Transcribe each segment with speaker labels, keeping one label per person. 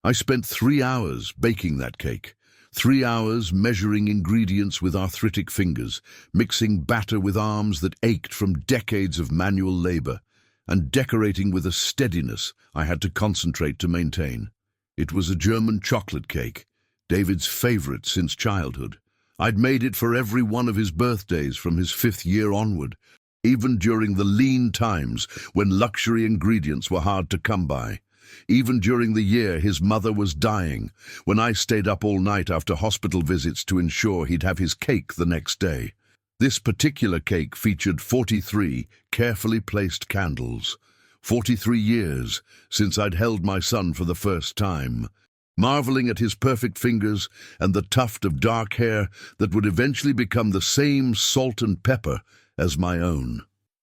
Speaker 1: I spent 3 hours baking that cake. 3 hours measuring ingredients with arthritic fingers, mixing batter with arms that ached from decades of manual labor, and decorating with a steadiness I had to concentrate to maintain. It was a German chocolate cake, David's favorite since childhood. I'd made it for every one of his birthdays from his 5th year onward, even during the lean times when luxury ingredients were hard to come by. Even during the year his mother was dying, when I stayed up all night after hospital visits to ensure he'd have his cake the next day. This particular cake featured 43 carefully placed candles. 43 years since I'd held my son for the first time, marveling at his perfect fingers and the tuft of dark hair that would eventually become the same salt and pepper as my own.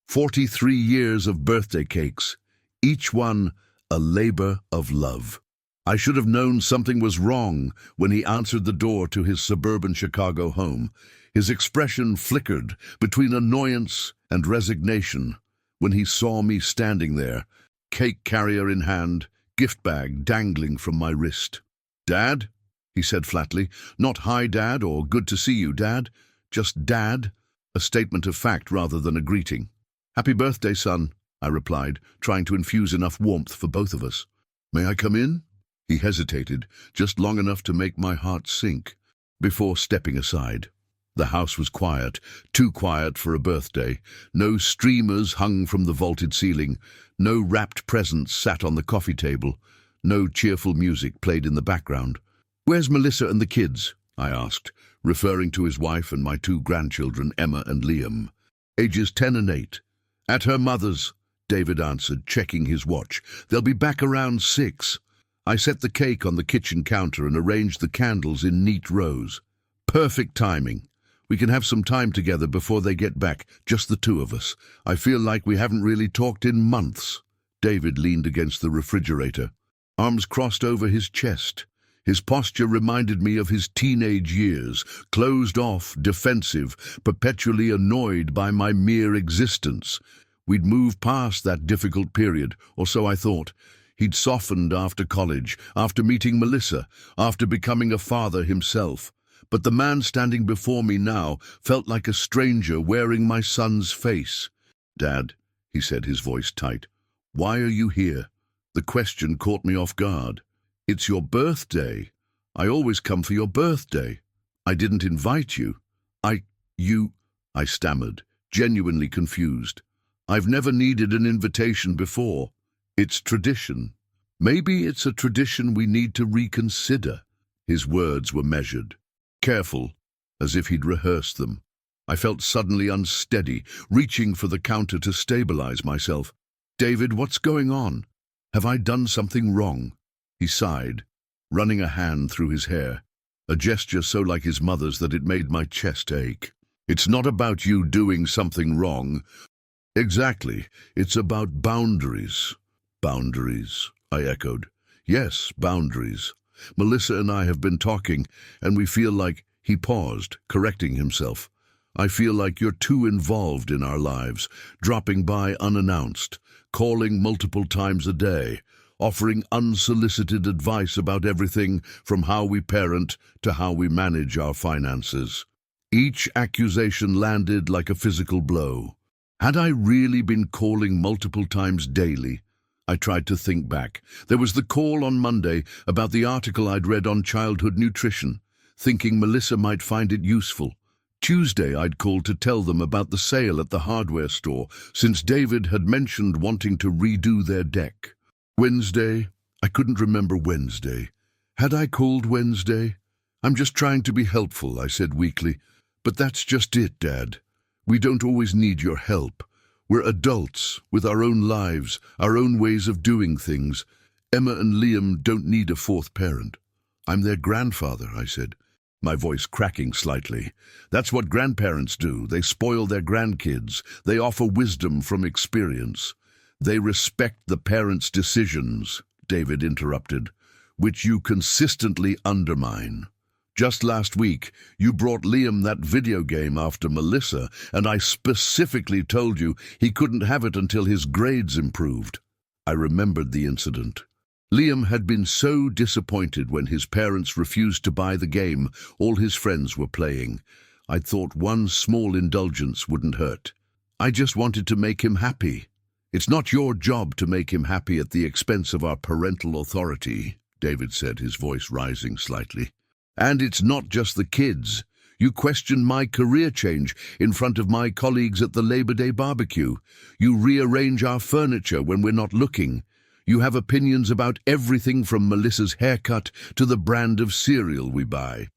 Speaker 1: 43 years of birthday cakes, each one a labor of love. I should have known something was wrong when he answered the door to his suburban Chicago home. His expression flickered between annoyance and resignation when he saw me standing there, cake carrier in hand, gift bag dangling from my wrist. "Dad?" he said flatly. "Not hi, Dad, or good to see you, Dad. Just Dad," a statement of fact rather than a greeting. "Happy birthday, son," I replied, trying to infuse enough warmth for both of us. "May I come in?" He hesitated, just long enough to make my heart sink, before stepping aside. The house was quiet, too quiet for a birthday. No streamers hung from the vaulted ceiling, no wrapped presents sat on the coffee table, no cheerful music played in the background. "Where's Melissa and the kids?" I asked, referring to his wife and my 2 grandchildren, Emma and Liam, ages 10 and 8. "At her mother's," David answered, checking his watch. "They'll be back around 6. I set the cake on the kitchen counter and arranged the candles in neat rows. Perfect timing. We can have some time together before they get back, just the 2 of us. I feel like we haven't really talked in months." David leaned against the refrigerator, arms crossed over his chest. His posture reminded me of his teenage years, closed off, defensive, perpetually annoyed by my mere existence. We'd moved past that difficult period, or so I thought. He'd softened after college, after meeting Melissa, after becoming a father himself. But the man standing before me now felt like a stranger wearing my son's face. "Dad," he said, his voice tight, "why are you here?" The question caught me off guard. "It's your birthday. I always come for your birthday. I didn't invite you." I stammered, genuinely confused. "I've never needed an invitation before. It's tradition." "Maybe it's a tradition we need to reconsider." His words were measured, careful, as if he'd rehearsed them. I felt suddenly unsteady, reaching for the counter to stabilize myself. "David, what's going on? Have I done something wrong?" He sighed, running a hand through his hair, a gesture so like his mother's that it made my chest ache. "It's not about you doing something wrong." "Exactly. It's about boundaries." "Boundaries," I echoed. "Yes, boundaries. Melissa and I have been talking, and we feel like—" He paused, correcting himself. "I feel like you're too involved in our lives, dropping by unannounced, calling multiple times a day, offering unsolicited advice about everything from how we parent to how we manage our finances." Each accusation landed like a physical blow. Had I really been calling multiple times daily? I tried to think back. There was the call on Monday about the article I'd read on childhood nutrition, thinking Melissa might find it useful. Tuesday I'd called to tell them about the sale at the hardware store, since David had mentioned wanting to redo their deck. Wednesday, I couldn't remember Wednesday. Had I called Wednesday? "I'm just trying to be helpful," I said weakly. "But that's just it, Dad. We don't always need your help. We're adults, with our own lives, our own ways of doing things. Emma and Liam don't need a 4th parent." "I'm their grandfather," I said, my voice cracking slightly. "That's what grandparents do. They spoil their grandkids. They offer wisdom from experience." "They respect the parents' decisions," David interrupted, "which you consistently undermine. Just last week, you brought Liam that video game after Melissa, and I specifically told you he couldn't have it until his grades improved." I remembered the incident. Liam had been so disappointed when his parents refused to buy the game all his friends were playing. I'd thought one small indulgence wouldn't hurt. I just wanted to make him happy. It's not your job to make him happy at the expense of our parental authority, David said, his voice rising slightly. And it's not just the kids. You question my career change in front of my colleagues at the Labor Day barbecue. You rearrange our furniture when we're not looking. You have opinions about everything from Melissa's haircut to the brand of cereal we buy.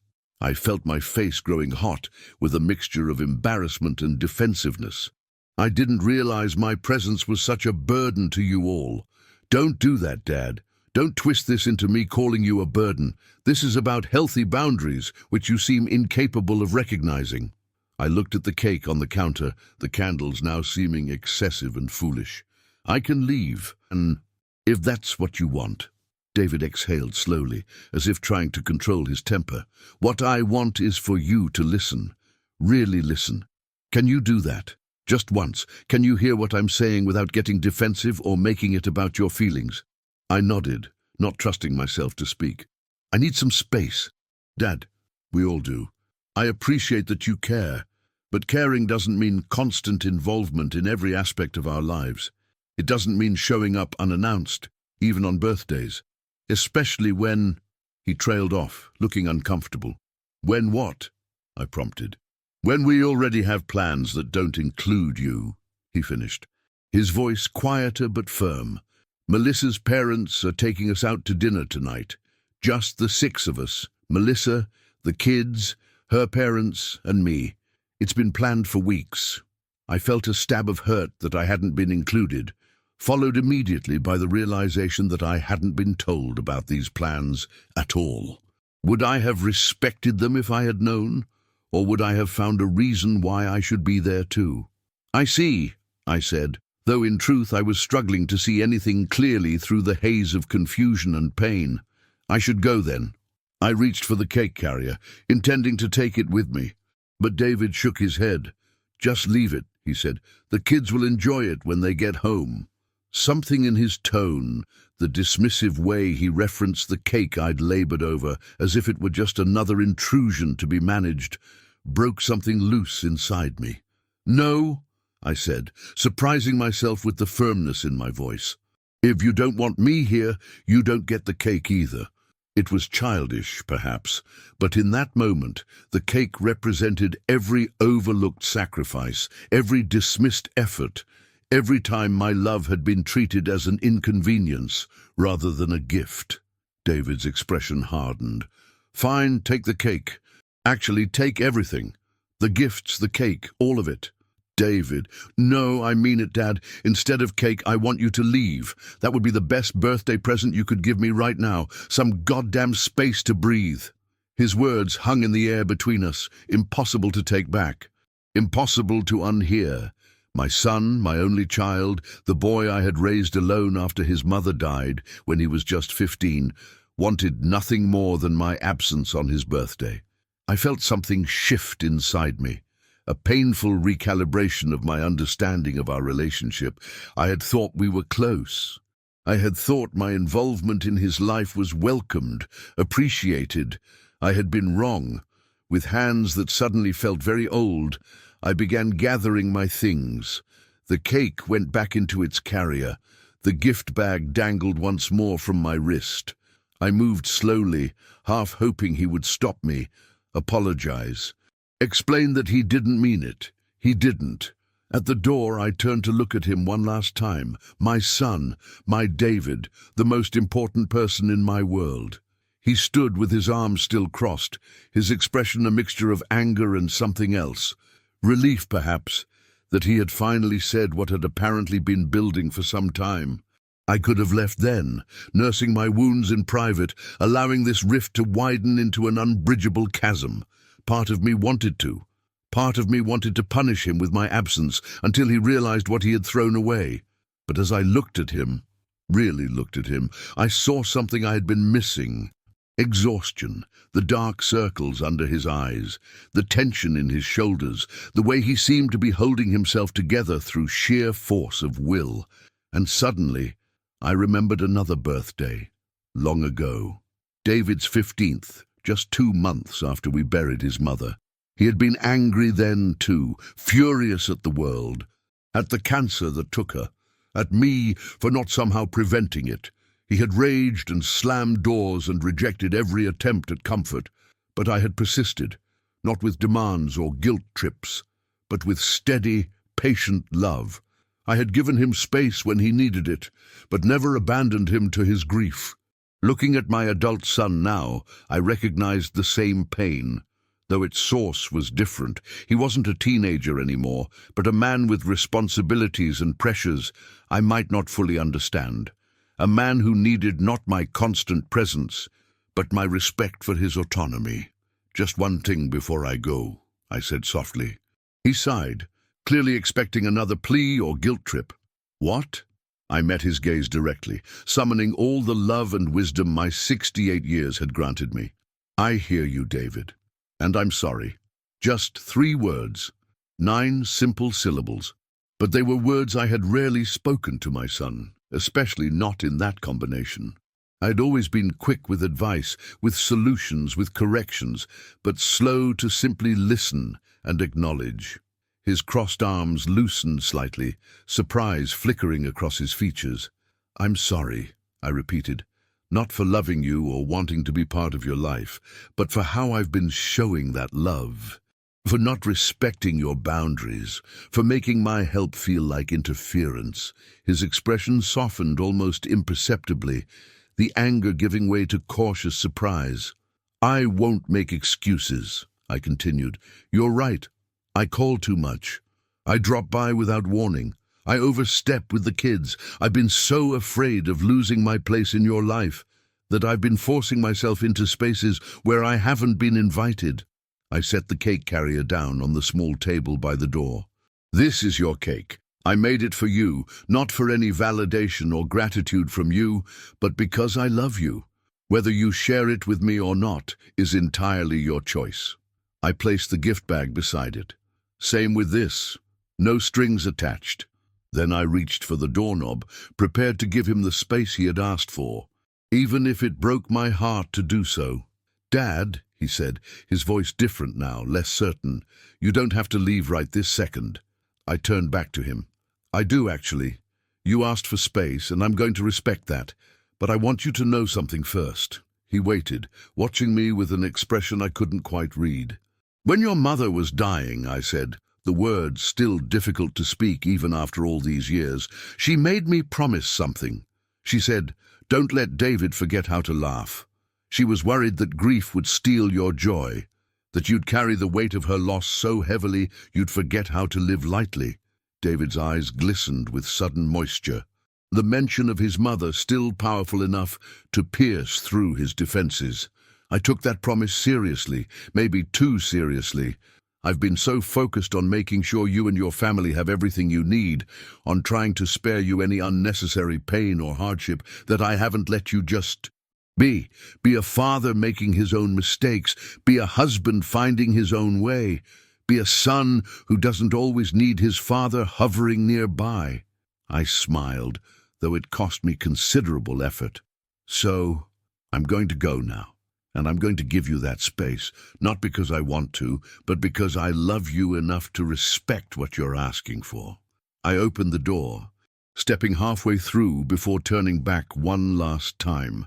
Speaker 1: I felt my face growing hot with a mixture of embarrassment and defensiveness. I didn't realize my presence was such a burden to you all. Don't do that, Dad. Don't twist this into me calling you a burden. This is about healthy boundaries, which you seem incapable of recognizing. I looked at the cake on the counter, the candles now seeming excessive and foolish. I can leave, and if that's what you want. David exhaled slowly, as if trying to control his temper. What I want is for you to listen. Really listen. Can you do that? Just once. Can you hear what I'm saying without getting defensive or making it about your feelings? I nodded, not trusting myself to speak. I need some space. Dad, we all do. I appreciate that you care, but caring doesn't mean constant involvement in every aspect of our lives. It doesn't mean showing up unannounced, even on birthdays. Especially when... He trailed off, looking uncomfortable. When what? I prompted. When we already have plans that don't include you, he finished. His voice quieter but firm. Melissa's parents are taking us out to dinner tonight. Just the 6 of us. Melissa, the kids, her parents, and me. It's been planned for weeks. I felt a stab of hurt that I hadn't been included, followed immediately by the realization that I hadn't been told about these plans at all. Would I have respected them if I had known? Or would I have found a reason why I should be there too? I see, I said, though in truth I was struggling to see anything clearly through the haze of confusion and pain. I should go then. I reached for the cake carrier, intending to take it with me. But David shook his head. Just leave it, he said. The kids will enjoy it when they get home. Something in his tone, the dismissive way he referenced the cake I'd labored over as if it were just another intrusion to be managed, broke something loose inside me. No, I said, surprising myself with the firmness in my voice. If you don't want me here, you don't get the cake either. It was childish, perhaps, but in that moment, the cake represented every overlooked sacrifice, every dismissed effort, every time my love had been treated as an inconvenience rather than a gift. David's expression hardened. Fine, take the cake. Actually, take everything. The gifts, the cake, all of it. David, no, I mean it, Dad. Instead of cake, I want you to leave. That would be the best birthday present you could give me right now. Some goddamn space to breathe. His words hung in the air between us, impossible to take back. Impossible to unhear. My son, my only child, the boy I had raised alone after his mother died when he was just 15, wanted nothing more than my absence on his birthday. I felt something shift inside me, a painful recalibration of my understanding of our relationship. I had thought we were close. I had thought my involvement in his life was welcomed, appreciated. I had been wrong. With hands that suddenly felt very old, I began gathering my things. The cake went back into its carrier. The gift bag dangled once more from my wrist. I moved slowly, half hoping he would stop me, apologize, explain that he didn't mean it. He didn't. At the door, I turned to look at him one last time. My son, my David, the most important person in my world. He stood with his arms still crossed, his expression a mixture of anger and something else. Relief, perhaps, that he had finally said what had apparently been building for some time. I could have left then, nursing my wounds in private, allowing this rift to widen into an unbridgeable chasm. Part of me wanted to. Part of me wanted to punish him with my absence until he realized what he had thrown away. But as I looked at him, really looked at him, I saw something I had been missing. Exhaustion, the dark circles under his eyes, the tension in his shoulders, the way he seemed to be holding himself together through sheer force of will. And suddenly, I remembered another birthday, Long ago. David's 15th, just 2 months after we buried his mother. He had been angry then too, furious at the world, at the cancer that took her, at me for not somehow preventing it. He had raged and slammed doors and rejected every attempt at comfort, but I had persisted, not with demands or guilt trips, but with steady, patient love. I had given him space when he needed it, but never abandoned him to his grief. Looking at my adult son now, I recognized the same pain, though its source was different. He wasn't a teenager anymore, but a man with responsibilities and pressures I might not fully understand. A man who needed not my constant presence, but my respect for his autonomy. "Just one thing before I go," I said softly. He sighed, clearly expecting another plea or guilt trip. "What?" I met his gaze directly, summoning all the love and wisdom my 68 years had granted me. "I hear you, David. And I'm sorry." Just 3 words, 9 simple syllables. But they were words I had rarely spoken to my son, especially not in that combination. I had always been quick with advice, with solutions, with corrections, but slow to simply listen and acknowledge. His crossed arms loosened slightly, surprise flickering across his features. "I'm sorry," I repeated, "not for loving you or wanting to be part of your life, but for how I've been showing that love, for not respecting your boundaries, for making my help feel like interference." His expression softened almost imperceptibly, the anger giving way to cautious surprise. "I won't make excuses," I continued. "You're right. I call too much. I drop by without warning. I overstep with the kids. I've been so afraid of losing my place in your life that I've been forcing myself into spaces where I haven't been invited." I set the cake carrier down on the small table by the door. "This is your cake. I made it for you, not for any validation or gratitude from you, but because I love you. Whether you share it with me or not is entirely your choice." I placed the gift bag beside it. "Same with this. No strings attached." Then I reached for the doorknob, prepared to give him the space he had asked for, even if it broke my heart to do so. "Dad," he said, his voice different now, less certain, "you don't have to leave right this second." I turned back to him. "I do, actually. You asked for space, and I'm going to respect that. But I want you to know something first." He waited, watching me with an expression I couldn't quite read. "When your mother was dying," I said, the words still difficult to speak even after all these years, "she made me promise something. She said, 'Don't let David forget how to laugh.' She was worried that grief would steal your joy, that you'd carry the weight of her loss so heavily you'd forget how to live lightly." David's eyes glistened with sudden moisture, the mention of his mother still powerful enough to pierce through his defenses. I took that promise seriously, maybe too seriously. I've been so focused on making sure you and your family have everything you need, on trying to spare you any unnecessary pain or hardship, that I haven't let you just be a father making his own mistakes, be a husband finding his own way, be a son who doesn't always need his father hovering nearby." I smiled, though it cost me considerable effort. "So, I'm going to go now. And I'm going to give you that space, not because I want to, but because I love you enough to respect what you're asking for." I opened the door, stepping halfway through before turning back one last time.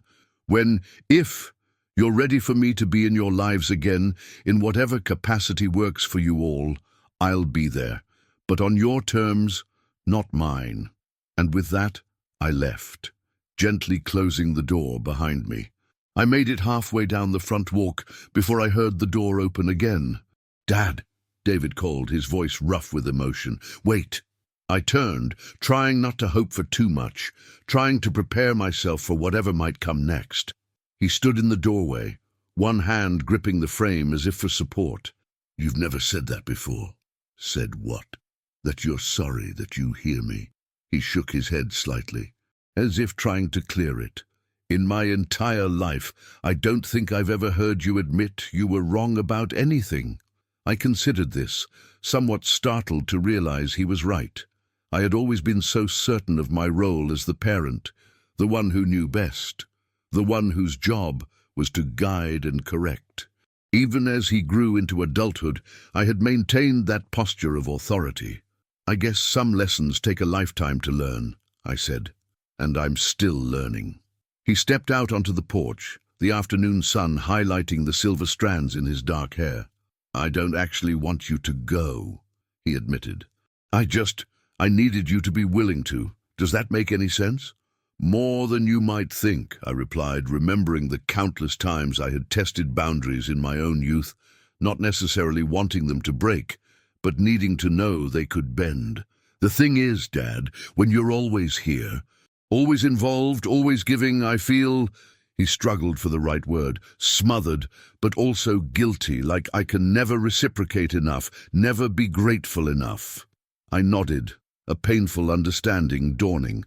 Speaker 1: If you're ready for me to be in your lives again, in whatever capacity works for you all, I'll be there. But on your terms, not mine." And with that, I left, gently closing the door behind me. I made it halfway down the front walk before I heard the door open again. "Dad," David called, his voice rough with emotion. "Wait." I turned, trying not to hope for too much, trying to prepare myself for whatever might come next. He stood in the doorway, one hand gripping the frame as if for support. "You've never said that before." "Said what?" "That you're sorry, that you hear me." He shook his head slightly, as if trying to clear it. "In my entire life, I don't think I've ever heard you admit you were wrong about anything." I considered this, somewhat startled to realize he was right. I had always been so certain of my role as the parent, the one who knew best. the one whose job was to guide and correct. Even as he grew into adulthood, I had maintained that posture of authority. "I guess some lessons take a lifetime to learn," I said, "and I'm still learning." He stepped out onto the porch, the afternoon sun highlighting the silver strands in his dark hair. "I don't actually want you to go," he admitted. I needed you to be willing to. Does that make any sense?" "More than you might think," I replied, remembering the countless times I had tested boundaries in my own youth, not necessarily wanting them to break, but needing to know they could bend. "The thing is, Dad, when you're always here, always involved, always giving, I feel," he struggled for the right word, "smothered, but also guilty, like I can never reciprocate enough, never be grateful enough." I nodded, a painful understanding dawning.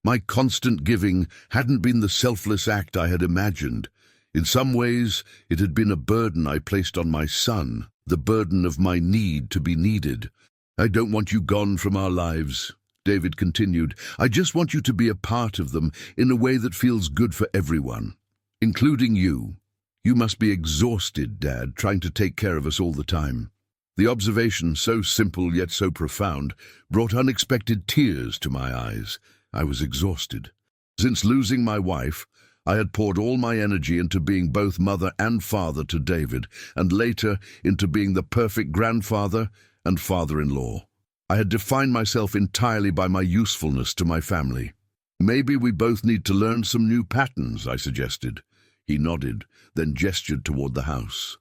Speaker 1: My constant giving hadn't been the selfless act I had imagined. In some ways, it had been a burden I placed on my son, the burden of my need to be needed. "I don't want you gone from our lives," David continued. "I just want you to be a part of them in a way that feels good for everyone, including you. You must be exhausted, Dad, trying to take care of us all the time." The observation, so simple yet so profound, brought unexpected tears to my eyes. I was exhausted. Since losing my wife, I had poured all my energy into being both mother and father to David, and later into being the perfect grandfather and father-in-law. I had defined myself entirely by my usefulness to my family. "Maybe we both need to learn some new patterns," I suggested. He nodded, then gestured toward the house.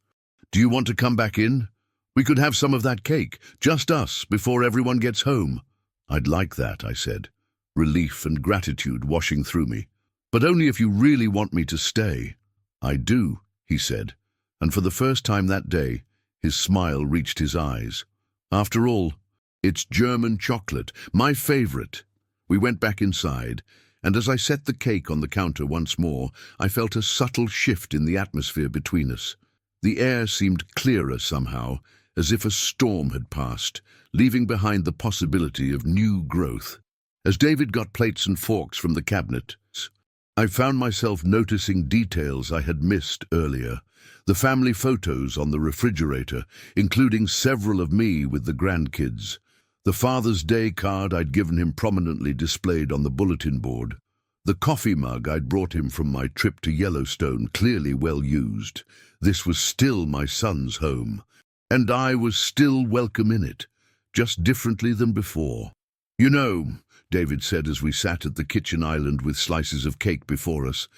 Speaker 1: "Do you want to come back in? We could have some of that cake, just us, before everyone gets home." "I'd like that," I said, relief and gratitude washing through me. "But only if you really want me to stay." "I do," he said, and for the first time that day, his smile reached his eyes. "After all, it's German chocolate, my favorite." We went back inside, and as I set the cake on the counter once more, I felt a subtle shift in the atmosphere between us. The air seemed clearer somehow, as if a storm had passed, leaving behind the possibility of new growth. As David got plates and forks from the cabinet, I found myself noticing details I had missed earlier. The family photos on the refrigerator, including several of me with the grandkids. The Father's Day card I'd given him prominently displayed on the bulletin board. The coffee mug I'd brought him from my trip to Yellowstone, clearly well used. This was still my son's home, and I was still welcome in it, just differently than before. "You know," David said as we sat at the kitchen island with slices of cake before us,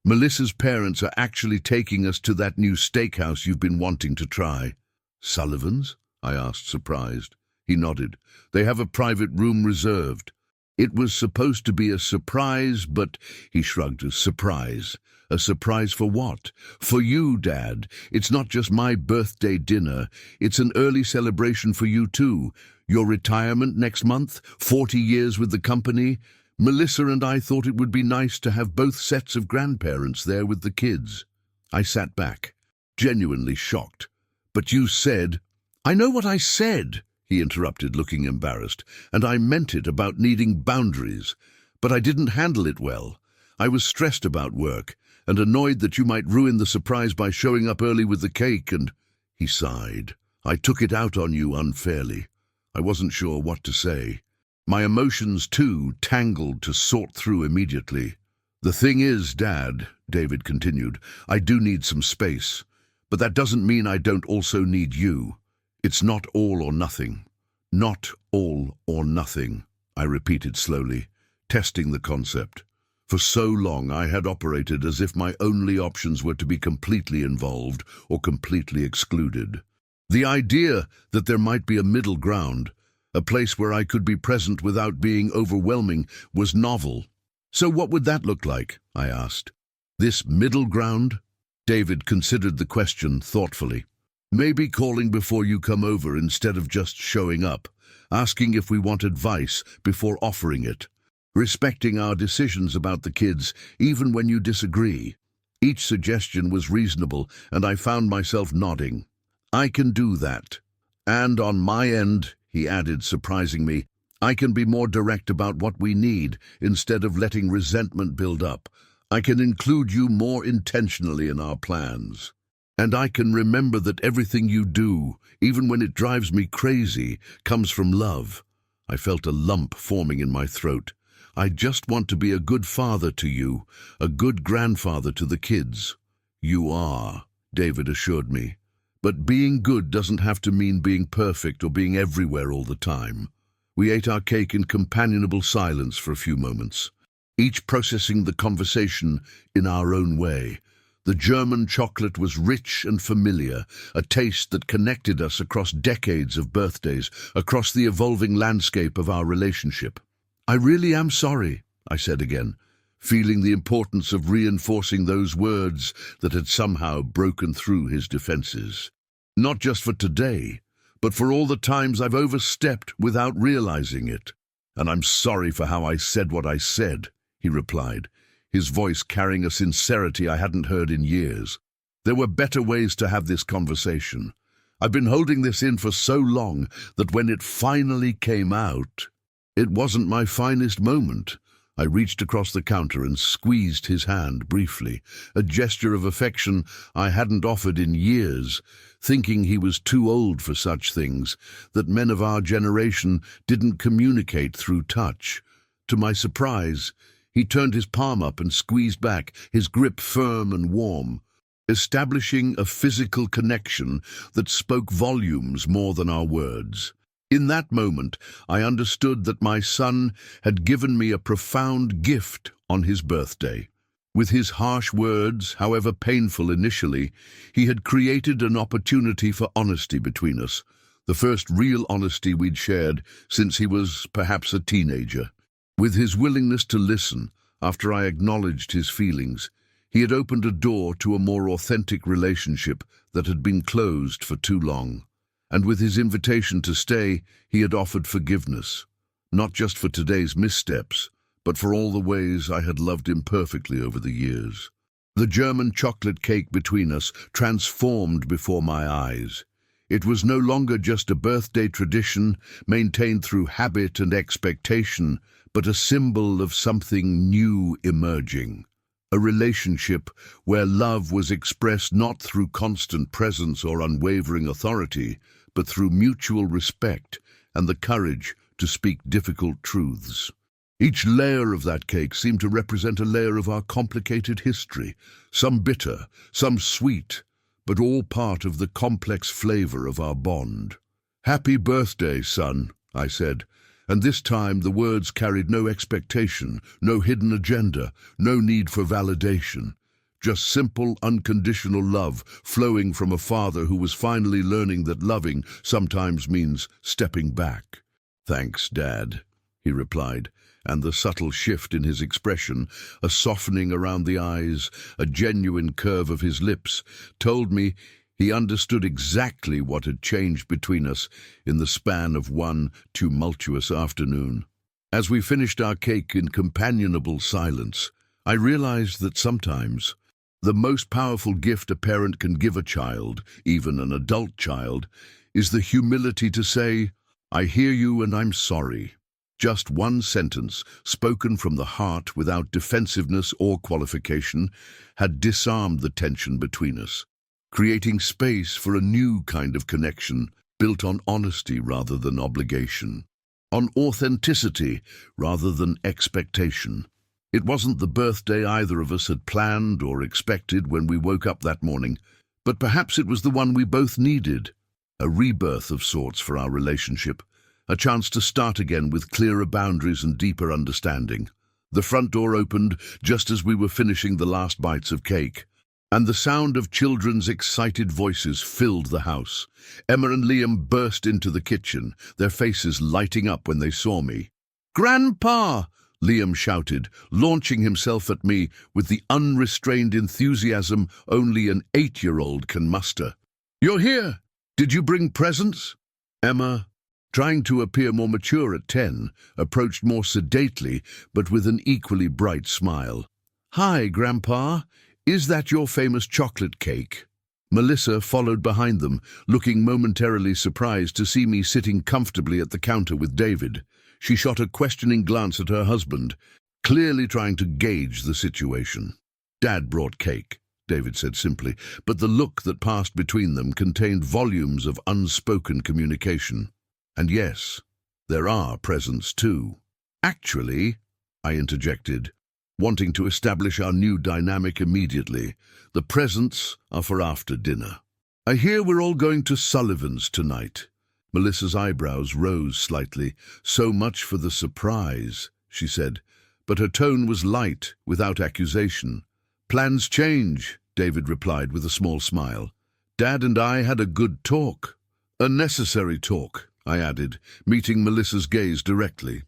Speaker 1: "Melissa's parents are actually taking us to that new steakhouse you've been wanting to try." "Sullivan's?" I asked, surprised. He nodded. "They have a private room reserved." "It was supposed to be a surprise, but," he shrugged, "a surprise. A surprise for what?" "For you, Dad. It's not just my birthday dinner. It's an early celebration for you too. Your retirement next month, 40 years with the company. Melissa and I thought it would be nice to have both sets of grandparents there with the kids." I sat back, genuinely shocked. "But you said—" "I know what I said," he interrupted, looking embarrassed, "and I meant it about needing boundaries. But I didn't handle it well. I was stressed about work, and annoyed that you might ruin the surprise by showing up early with the cake, and—" He sighed. "I took it out on you unfairly. I wasn't sure what to say. My emotions, too, tangled to sort through immediately. The thing is, Dad," David continued, "I do need some space. But that doesn't mean I don't also need you. It's not all or nothing." "Not all or nothing," I repeated slowly, testing the concept. For so long I had operated as if my only options were to be completely involved or completely excluded. The idea that there might be a middle ground, a place where I could be present without being overwhelming, was novel. "So what would that look like?" I asked. "This middle ground?" David considered the question thoughtfully. "Maybe calling before you come over instead of just showing up, asking if we want advice before offering it, respecting our decisions about the kids even when you disagree." Each suggestion was reasonable, and I found myself nodding. "I can do that. And on my end," he added, surprising me, "I can be more direct about what we need instead of letting resentment build up. I can include you more intentionally in our plans. And I can remember that everything you do, even when it drives me crazy, comes from love. I felt a lump forming in my throat. I just want to be a good father to you, a good grandfather to the kids. You are, David assured me. But being good doesn't have to mean being perfect or being everywhere all the time. We ate our cake in companionable silence for a few moments, each processing the conversation in our own way. The German chocolate was rich and familiar, a taste that connected us across decades of birthdays, across the evolving landscape of our relationship. I really am sorry, I said again, feeling the importance of reinforcing those words that had somehow broken through his defenses. Not just for today, but for all the times I've overstepped without realizing it. And I'm sorry for how I said what I said, he replied, his voice carrying a sincerity I hadn't heard in years. There were better ways to have this conversation. I've been holding this in for so long that when it finally came out, it wasn't my finest moment. I reached across the counter and squeezed his hand briefly, a gesture of affection I hadn't offered in years, thinking he was too old for such things, that men of our generation didn't communicate through touch. To my surprise, he turned his palm up and squeezed back, his grip firm and warm, establishing a physical connection that spoke volumes more than our words. In that moment, I understood that my son had given me a profound gift on his birthday. With his harsh words, however painful initially, he had created an opportunity for honesty between us, the first real honesty we'd shared since he was perhaps a teenager. With his willingness to listen, after I acknowledged his feelings, he had opened a door to a more authentic relationship that had been closed for too long. And with his invitation to stay, he had offered forgiveness, not just for today's missteps, but for all the ways I had loved him perfectly over the years. The German chocolate cake between us transformed before my eyes. It was no longer just a birthday tradition maintained through habit and expectation, but a symbol of something new emerging. A relationship where love was expressed not through constant presence or unwavering authority, but through mutual respect and the courage to speak difficult truths. Each layer of that cake seemed to represent a layer of our complicated history, some bitter, some sweet, but all part of the complex flavor of our bond. "Happy birthday, son," I said, and this time the words carried no expectation, no hidden agenda, no need for validation. Just simple, unconditional love flowing from a father who was finally learning that loving sometimes means stepping back. "Thanks, Dad," he replied, and the subtle shift in his expression, a softening around the eyes, a genuine curve of his lips, told me he understood exactly what had changed between us in the span of one tumultuous afternoon. As we finished our cake in companionable silence, I realized that sometimes the most powerful gift a parent can give a child, even an adult child, is the humility to say, "I hear you and I'm sorry." Just one sentence, spoken from the heart without defensiveness or qualification, had disarmed the tension between us, creating space for a new kind of connection built on honesty rather than obligation, on authenticity rather than expectation. It wasn't the birthday either of us had planned or expected when we woke up that morning, but perhaps it was the one we both needed, a rebirth of sorts for our relationship, a chance to start again with clearer boundaries and deeper understanding. The front door opened just as we were finishing the last bites of cake, and the sound of children's excited voices filled the house. Emma and Liam burst into the kitchen, their faces lighting up when they saw me. "Grandpa!" Liam shouted, launching himself at me with the unrestrained enthusiasm only an 8-year-old can muster. "You're here! Did you bring presents?" Emma, trying to appear more mature at 10, approached more sedately, but with an equally bright smile. "Hi, Grandpa. Is that your famous chocolate cake?" Melissa followed behind them, looking momentarily surprised to see me sitting comfortably at the counter with David. She shot a questioning glance at her husband. clearly trying to gauge the situation. "Dad brought cake," David said simply, but the look that passed between them contained volumes of unspoken communication. "And yes, there are presents too." "Actually," I interjected, wanting to establish our new dynamic immediately, "the presents are for after dinner. I hear we're all going to Sullivan's tonight." Melissa's eyebrows rose slightly. "So much for the surprise," she said, but her tone was light, without accusation. "Plans change," David replied with a small smile. "Dad and I had a good talk." "A necessary talk," I added, meeting Melissa's gaze directly.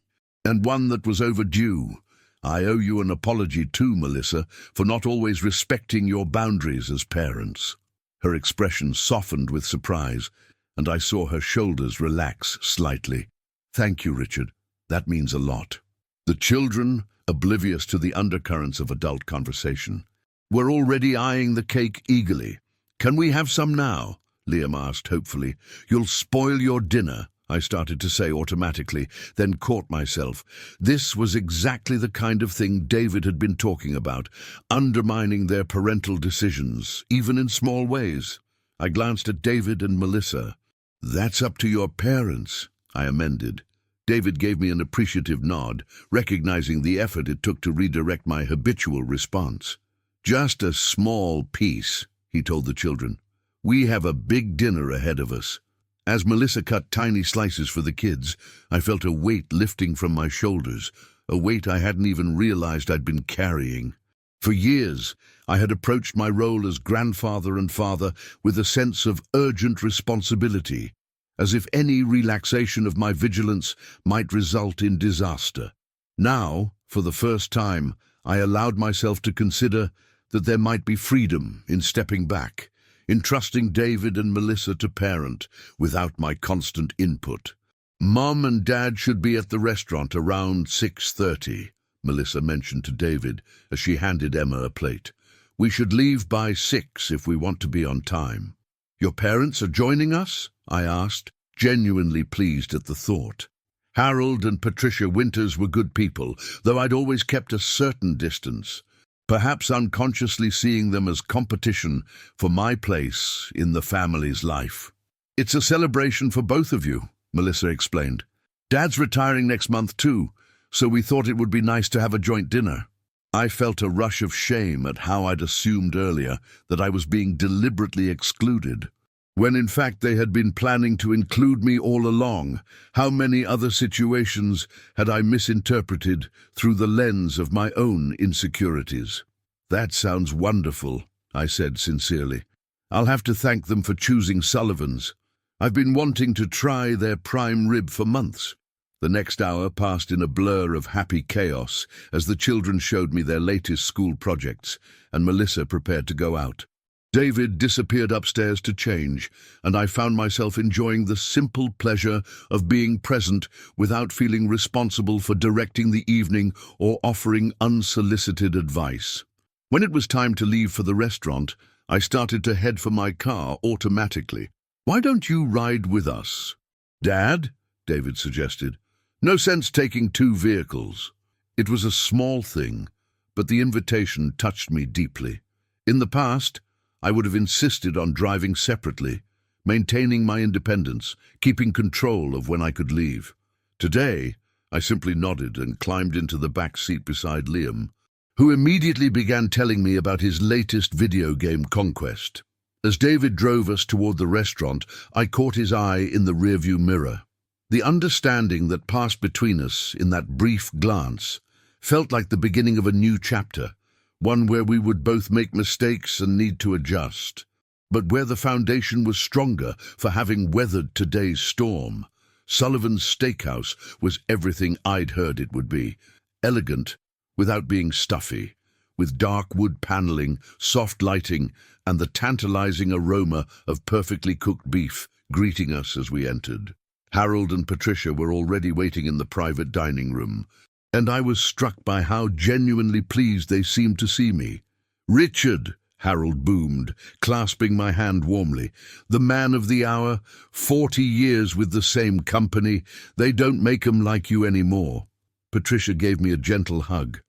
Speaker 1: "And one that was overdue. I owe you an apology too, Melissa, for not always respecting your boundaries as parents." Her expression softened with surprise, and I saw her shoulders relax slightly. "Thank you, Richard. That means a lot." The children, oblivious to the undercurrents of adult conversation, were already eyeing the cake eagerly. "Can we have some now?" Liam asked hopefully. "You'll spoil your dinner," I started to say automatically, then caught myself. This was exactly the kind of thing David had been talking about, undermining their parental decisions, even in small ways. I glanced at David and Melissa. "That's up to your parents," I amended. David gave me an appreciative nod, recognizing the effort it took to redirect my habitual response. "Just a small piece," he told the children. "We have a big dinner ahead of us." As Melissa cut tiny slices for the kids, I felt a weight lifting from my shoulders, a weight I hadn't even realized I'd been carrying. For years, I had approached my role as grandfather and father with a sense of urgent responsibility, as if any relaxation of my vigilance might result in disaster. Now, for the first time, I allowed myself to consider that there might be freedom in stepping back, in trusting David and Melissa to parent without my constant input. "Mom and Dad should be at the restaurant around 6:30, Melissa mentioned to David as she handed Emma a plate. "We should leave by 6 if we want to be on time." "Your parents are joining us?" I asked, genuinely pleased at the thought. Harold and Patricia Winters were good people, though I'd always kept a certain distance, perhaps unconsciously seeing them as competition for my place in the family's life. "It's a celebration for both of you," Melissa explained. "Dad's retiring next month too, so we thought it would be nice to have a joint dinner." I felt a rush of shame at how I'd assumed earlier that I was being deliberately excluded, when in fact they had been planning to include me all along. How many other situations had I misinterpreted through the lens of my own insecurities? "That sounds wonderful," I said sincerely. "I'll have to thank them for choosing Sullivan's. I've been wanting to try their prime rib for months." The next hour passed in a blur of happy chaos as the children showed me their latest school projects, and Melissa prepared to go out. David disappeared upstairs to change, and I found myself enjoying the simple pleasure of being present without feeling responsible for directing the evening or offering unsolicited advice. When it was time to leave for the restaurant, I started to head for my car automatically. "Why don't you ride with us?" "Dad?" David suggested. "No sense taking two vehicles." It was a small thing, but the invitation touched me deeply. In the past, I would have insisted on driving separately, maintaining my independence, keeping control of when I could leave. Today, I simply nodded and climbed into the back seat beside Liam, who immediately began telling me about his latest video game conquest. As David drove us toward the restaurant, I caught his eye in the rearview mirror. The understanding that passed between us in that brief glance felt like the beginning of a new chapter, one where we would both make mistakes and need to adjust, but where the foundation was stronger for having weathered today's storm. Sullivan's Steakhouse was everything I'd heard it would be. Elegant, without being stuffy, with dark wood paneling, soft lighting, and the tantalizing aroma of perfectly cooked beef greeting us as we entered. Harold and Patricia were already waiting in the private dining room, and I was struck by how genuinely pleased they seemed to see me. "Richard," Harold boomed, clasping my hand warmly, "the man of the hour, 40 years with the same company, they don't make 'em like you anymore." Patricia gave me a gentle hug,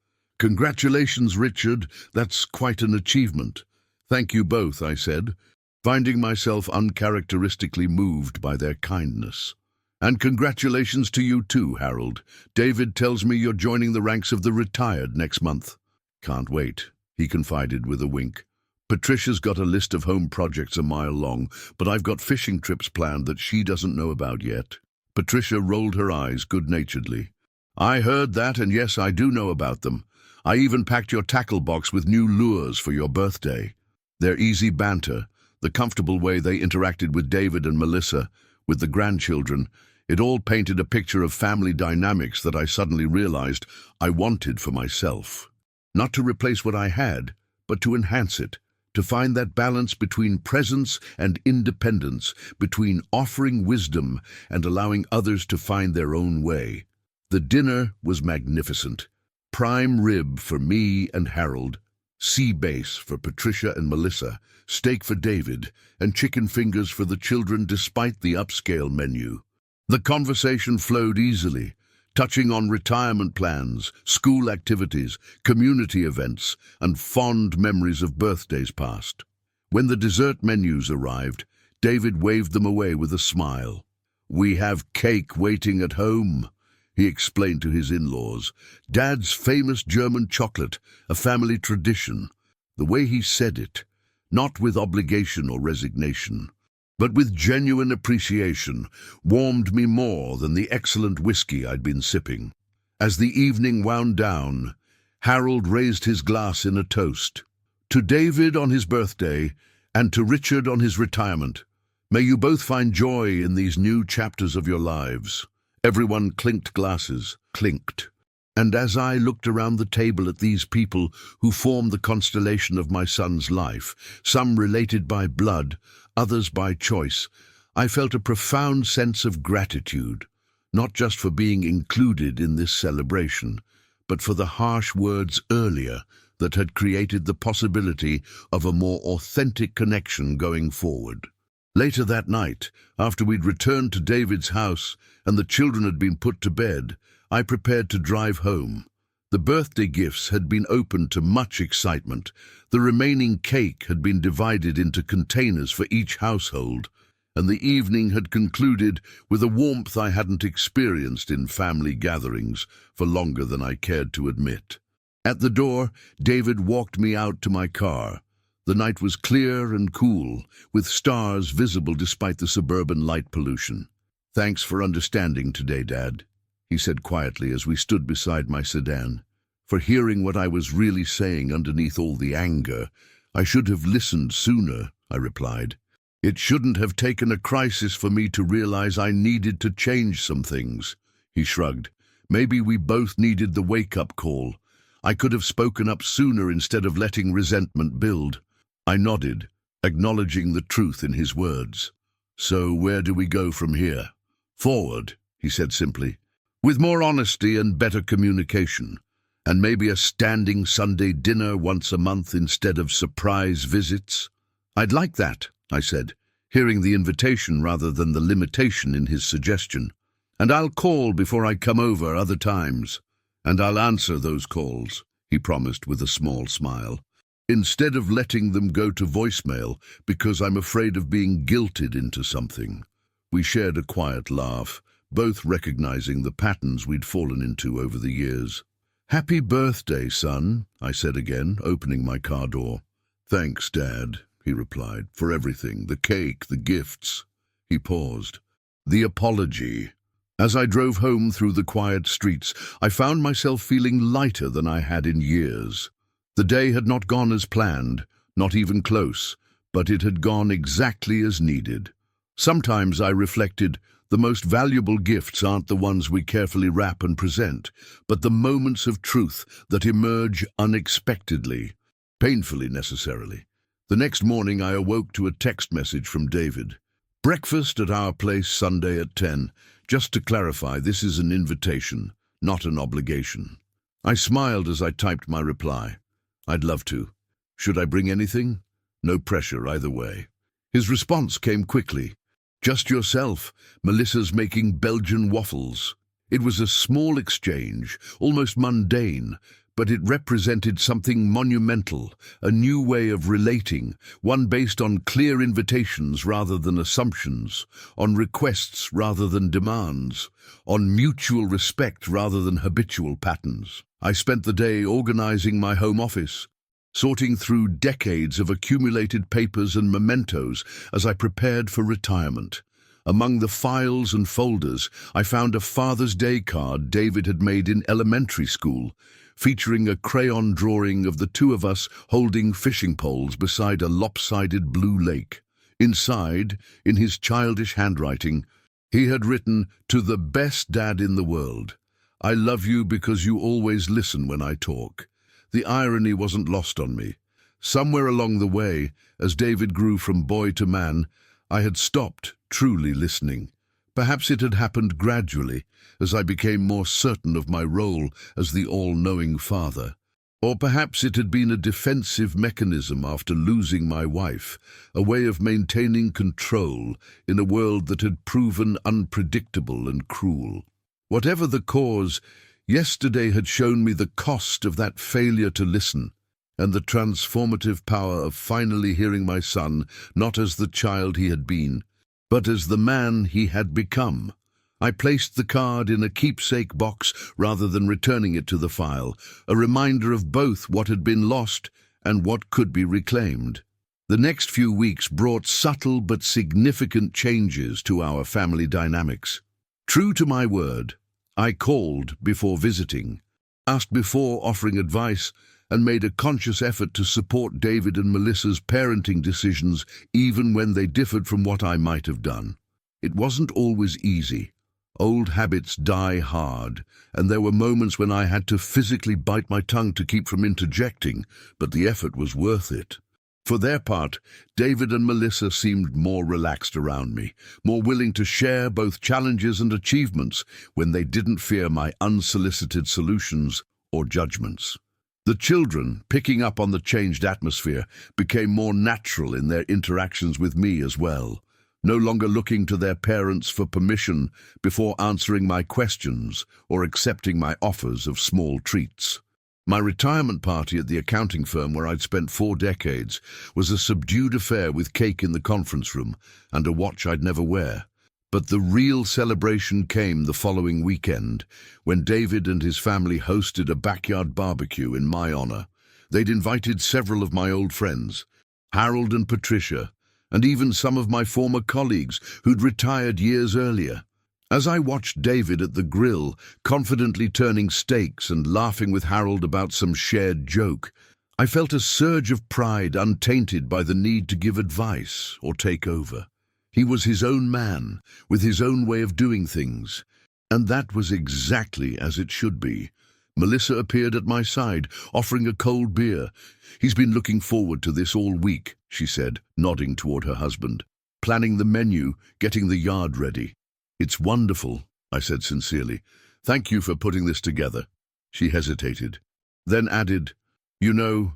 Speaker 1: Congratulations, Richard. That's quite an achievement. Thank you both, I said, finding myself uncharacteristically moved by their kindness. And congratulations to you too, Harold. David tells me you're joining the ranks of the retired next month. Can't wait, he confided with a wink. Patricia's got a list of home projects a mile long, but I've got fishing trips planned that she doesn't know about yet. Patricia rolled her eyes good-naturedly. I heard that, and yes, I do know about them. I even packed your tackle box with new lures for your birthday. Their easy banter, the comfortable way they interacted with David and Melissa, with the grandchildren, it all painted a picture of family dynamics that I suddenly realized I wanted for myself. Not to replace what I had, but to enhance it, to find that balance between presence and independence, between offering wisdom and allowing others to find their own way. The dinner was magnificent. Prime rib for me and Harold, sea bass for Patricia and Melissa, steak for David, and chicken fingers for the children despite the upscale menu. The conversation flowed easily, touching on retirement plans, school activities, community events, and fond memories of birthdays past. When the dessert menus arrived, David waved them away with a smile. "We have cake waiting at home," he explained to his in-laws. "Dad's famous German chocolate, a family tradition." The way he said it, not with obligation or resignation, but with genuine appreciation, warmed me more than the excellent whiskey I'd been sipping. As the evening wound down, Harold raised his glass in a toast. "To David on his birthday, and to Richard on his retirement. May you both find joy in these new chapters of your lives." Everyone clinked glasses, clinked. And as I looked around the table at these people who formed the constellation of my son's life, some related by blood, others by choice, I felt a profound sense of gratitude, not just for being included in this celebration, but for the harsh words earlier that had created the possibility of a more authentic connection going forward. Later that night, after we'd returned to David's house and the children had been put to bed, I prepared to drive home. The birthday gifts had been opened to much excitement. The remaining cake had been divided into containers for each household, and the evening had concluded with a warmth I hadn't experienced in family gatherings for longer than I cared to admit. At the door, David walked me out to my car. The night was clear and cool, with stars visible despite the suburban light pollution. "Thanks for understanding today, Dad," he said quietly as we stood beside my sedan. "For hearing what I was really saying underneath all the anger. I should have listened sooner," I replied. "It shouldn't have taken a crisis for me to realize I needed to change some things." He shrugged. "Maybe we both needed the wake-up call. I could have spoken up sooner instead of letting resentment build." I nodded, acknowledging the truth in his words. "So where do we go from here?" "Forward," he said simply, "with more honesty and better communication, and maybe a standing Sunday dinner once a month instead of surprise visits." "I'd like that," I said, hearing the invitation rather than the limitation in his suggestion. "And I'll call before I come over other times." "And I'll answer those calls," he promised with a small smile, "instead of letting them go to voicemail because I'm afraid of being guilted into something." We shared a quiet laugh, both recognizing the patterns we'd fallen into over the years. "Happy birthday, son," I said again, opening my car door. "Thanks, Dad," he replied, "for everything, the cake, the gifts." He paused. "The apology." As I drove home through the quiet streets, I found myself feeling lighter than I had in years. The day had not gone as planned, not even close, but it had gone exactly as needed. Sometimes I reflected, the most valuable gifts aren't the ones we carefully wrap and present, but the moments of truth that emerge unexpectedly, painfully necessarily. The next morning I awoke to a text message from David. "Breakfast at our place Sunday at 10. Just to clarify, this is an invitation, not an obligation." I smiled as I typed my reply. "I'd love to. Should I bring anything?" No pressure either way. His response came quickly. "Just yourself. Melissa's making Belgian waffles." It was a small exchange, almost mundane, but it represented something monumental, a new way of relating, one based on clear invitations rather than assumptions, on requests rather than demands, on mutual respect rather than habitual patterns. I spent the day organizing my home office, sorting through decades of accumulated papers and mementos as I prepared for retirement. Among the files and folders, I found a Father's Day card David had made in elementary school, featuring a crayon drawing of the two of us holding fishing poles beside a lopsided blue lake. Inside, in his childish handwriting, he had written, "To the best dad in the world. I love you because you always listen when I talk." The irony wasn't lost on me. Somewhere along the way, as David grew from boy to man, I had stopped truly listening. Perhaps it had happened gradually, as I became more certain of my role as the all-knowing father. Or perhaps it had been a defensive mechanism after losing my wife, a way of maintaining control in a world that had proven unpredictable and cruel. Whatever the cause, yesterday had shown me the cost of that failure to listen, and the transformative power of finally hearing my son not as the child he had been, but as the man he had become. I placed the card in a keepsake box rather than returning it to the file, a reminder of both what had been lost and what could be reclaimed. The next few weeks brought subtle but significant changes to our family dynamics. True to my word, I called before visiting, asked before offering advice, and made a conscious effort to support David and Melissa's parenting decisions even when they differed from what I might have done. It wasn't always easy. Old habits die hard, and there were moments when I had to physically bite my tongue to keep from interjecting, but the effort was worth it. For their part, David and Melissa seemed more relaxed around me, more willing to share both challenges and achievements when they didn't fear my unsolicited solutions or judgments. The children, picking up on the changed atmosphere, became more natural in their interactions with me as well, no longer looking to their parents for permission before answering my questions or accepting my offers of small treats. My retirement party at the accounting firm where I'd spent 4 decades was a subdued affair with cake in the conference room and a watch I'd never wear. But the real celebration came the following weekend, when David and his family hosted a backyard barbecue in my honor. They'd invited several of my old friends, Harold and Patricia, and even some of my former colleagues who'd retired years earlier. As I watched David at the grill, confidently turning steaks and laughing with Harold about some shared joke, I felt a surge of pride untainted by the need to give advice or take over. He was his own man, with his own way of doing things, and that was exactly as it should be. Melissa appeared at my side, offering a cold beer. "He's been looking forward to this all week," she said, nodding toward her husband. "Planning the menu, getting the yard ready." "It's wonderful," I said sincerely. "Thank you for putting this together." She hesitated, then added, "You know,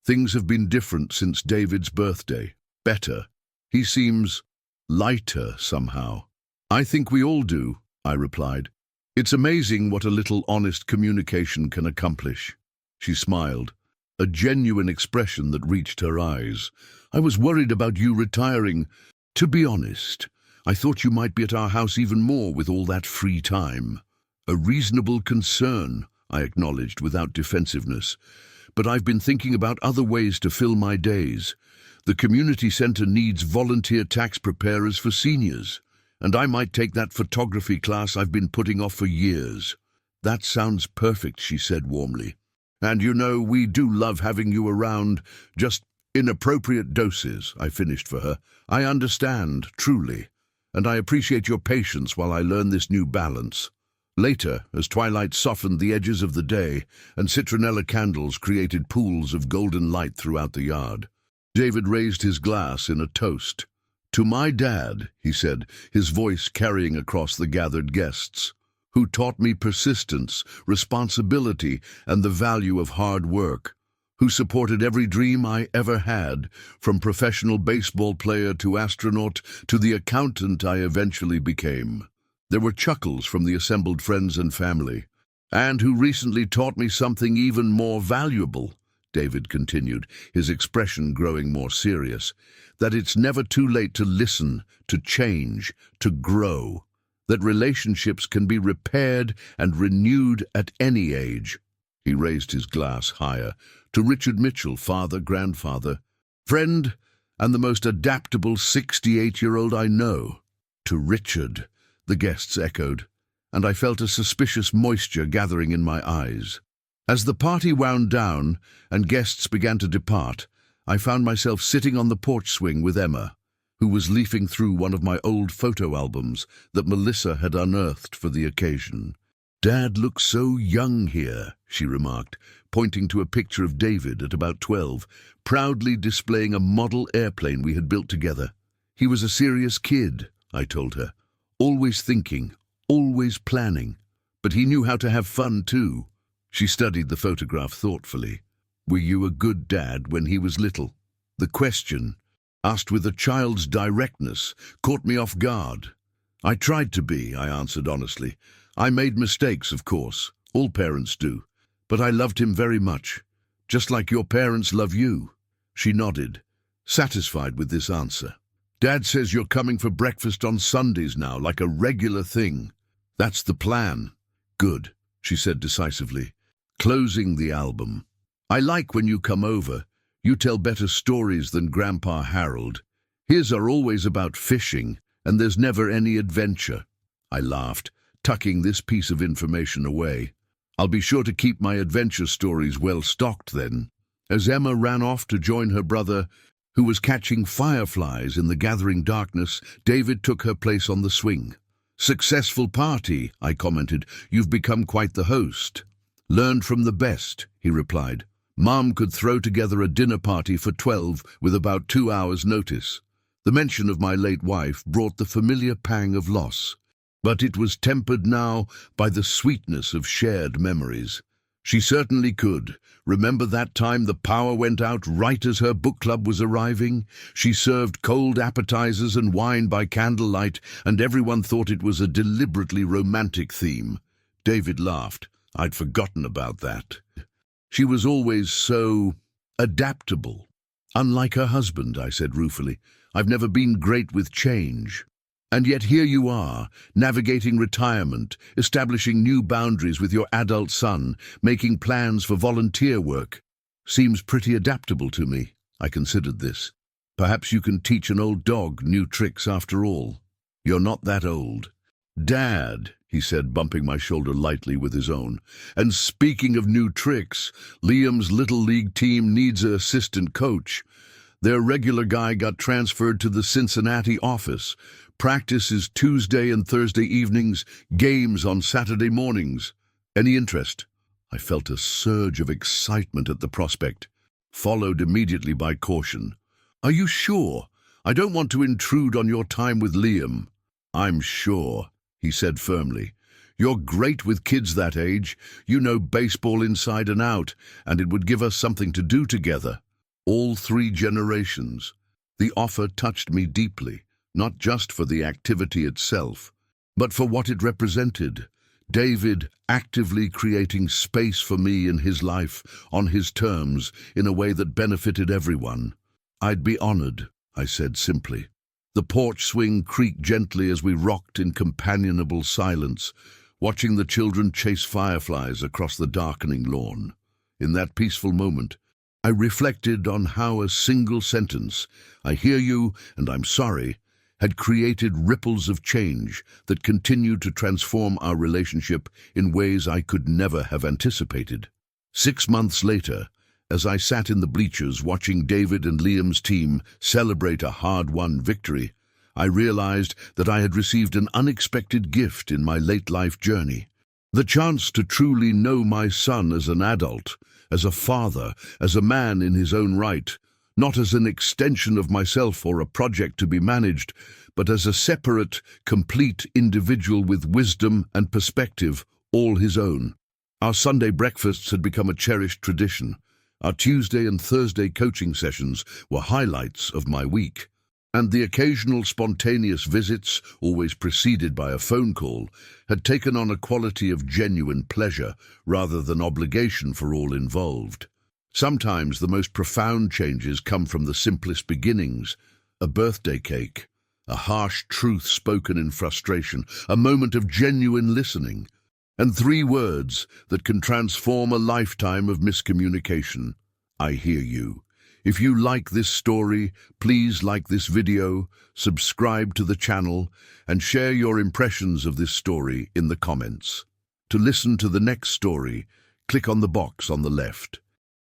Speaker 1: things have been different since David's birthday. Better. He seems lighter somehow." "I think we all do," I replied. "It's amazing what a little honest communication can accomplish." She smiled, a genuine expression that reached her eyes. "I was worried about you retiring. To be honest, I thought you might be at our house even more with all that free time." "A reasonable concern," I acknowledged without defensiveness. "But I've been thinking about other ways to fill my days. The community center needs volunteer tax preparers for seniors, and I might take that photography class I've been putting off for years." "That sounds perfect," she said warmly. "And you know, we do love having you around, just in appropriate doses," I finished for her. "I understand, truly, and I appreciate your patience while I learn this new balance." Later, as twilight softened the edges of the day and citronella candles created pools of golden light throughout the yard, David raised his glass in a toast. "To my dad," he said, his voice carrying across the gathered guests, "who taught me persistence, responsibility, and the value of hard work, who supported every dream I ever had, from professional baseball player to astronaut to the accountant I eventually became." There were chuckles from the assembled friends and family, and who recently taught me something even more valuable," David continued, his expression growing more serious, "that it's never too late to listen, to change, to grow, that relationships can be repaired and renewed at any age." He raised his glass higher. "To Richard Mitchell, father, grandfather, friend, and the most adaptable 68-year-old I know." "To Richard," the guests echoed, and I felt a suspicious moisture gathering in my eyes. As the party wound down and guests began to depart, I found myself sitting on the porch swing with Emma, who was leafing through one of my old photo albums that Melissa had unearthed for the occasion. "Dad looks so young here," she remarked, pointing to a picture of David at about 12, proudly displaying a model airplane we had built together. "He was a serious kid," I told her, "always thinking, always planning, but he knew how to have fun too." She studied the photograph thoughtfully. "Were you a good dad when he was little?" The question, asked with a child's directness, caught me off guard. "I tried to be," I answered honestly. "I made mistakes, of course. All parents do. But I loved him very much, just like your parents love you." She nodded, satisfied with this answer. "Dad says you're coming for breakfast on Sundays now, like a regular thing." "That's the plan." "Good," she said decisively, closing the album. "I like when you come over. You tell better stories than Grandpa Harold. His are always about fishing, and there's never any adventure." I laughed, tucking this piece of information away. "I'll be sure to keep my adventure stories well stocked then." As Emma ran off to join her brother, who was catching fireflies in the gathering darkness, David took her place on the swing. "Successful party," I commented. "You've become quite the host." "Learned from the best," he replied. "Mom could throw together a dinner party for 12 with about 2 hours' notice." The mention of my late wife brought the familiar pang of loss, but it was tempered now by the sweetness of shared memories. She certainly could. Remember that time the power went out right as her book club was arriving? She served cold appetizers and wine by candlelight, and everyone thought it was a deliberately romantic theme. David laughed. I'd forgotten about that. She was always so adaptable. "Unlike her husband," I said ruefully. "I've never been great with change." "And yet here you are, navigating retirement, establishing new boundaries with your adult son, making plans for volunteer work. Seems pretty adaptable to me." I considered this. "Perhaps you can teach an old dog new tricks after all." "You're not that old." "Dad," he said, bumping my shoulder lightly with his own. "And speaking of new tricks, Liam's Little League team needs an assistant coach. Their regular guy got transferred to the Cincinnati office. Practice is Tuesday and Thursday evenings, games on Saturday mornings. Any interest?" I felt a surge of excitement at the prospect, followed immediately by caution. "Are you sure? I don't want to intrude on your time with Liam." "I'm sure," he said firmly. "You're great with kids that age. You know baseball inside and out, and it would give us something to do together. All 3 generations." The offer touched me deeply, not just for the activity itself, but for what it represented. David actively creating space for me in his life, on his terms, in a way that benefited everyone. "I'd be honored," I said simply. The porch swing creaked gently as we rocked in companionable silence, watching the children chase fireflies across the darkening lawn. In that peaceful moment, I reflected on how a single sentence, "I hear you and I'm sorry," had created ripples of change that continued to transform our relationship in ways I could never have anticipated. 6 months later, as I sat in the bleachers watching David and Liam's team celebrate a hard-won victory, I realized that I had received an unexpected gift in my late-life journey. The chance to truly know my son as an adult, as a father, as a man in his own right, not as an extension of myself or a project to be managed, but as a separate, complete individual with wisdom and perspective, all his own. Our Sunday breakfasts had become a cherished tradition. Our Tuesday and Thursday coaching sessions were highlights of my week. And the occasional spontaneous visits, always preceded by a phone call, had taken on a quality of genuine pleasure rather than obligation for all involved. Sometimes the most profound changes come from the simplest beginnings: a birthday cake, a harsh truth spoken in frustration, a moment of genuine listening, and 3 words that can transform a lifetime of miscommunication. I hear you. If you like this story, please like this video, subscribe to the channel, and share your impressions of this story in the comments. To listen to the next story, click on the box on the left.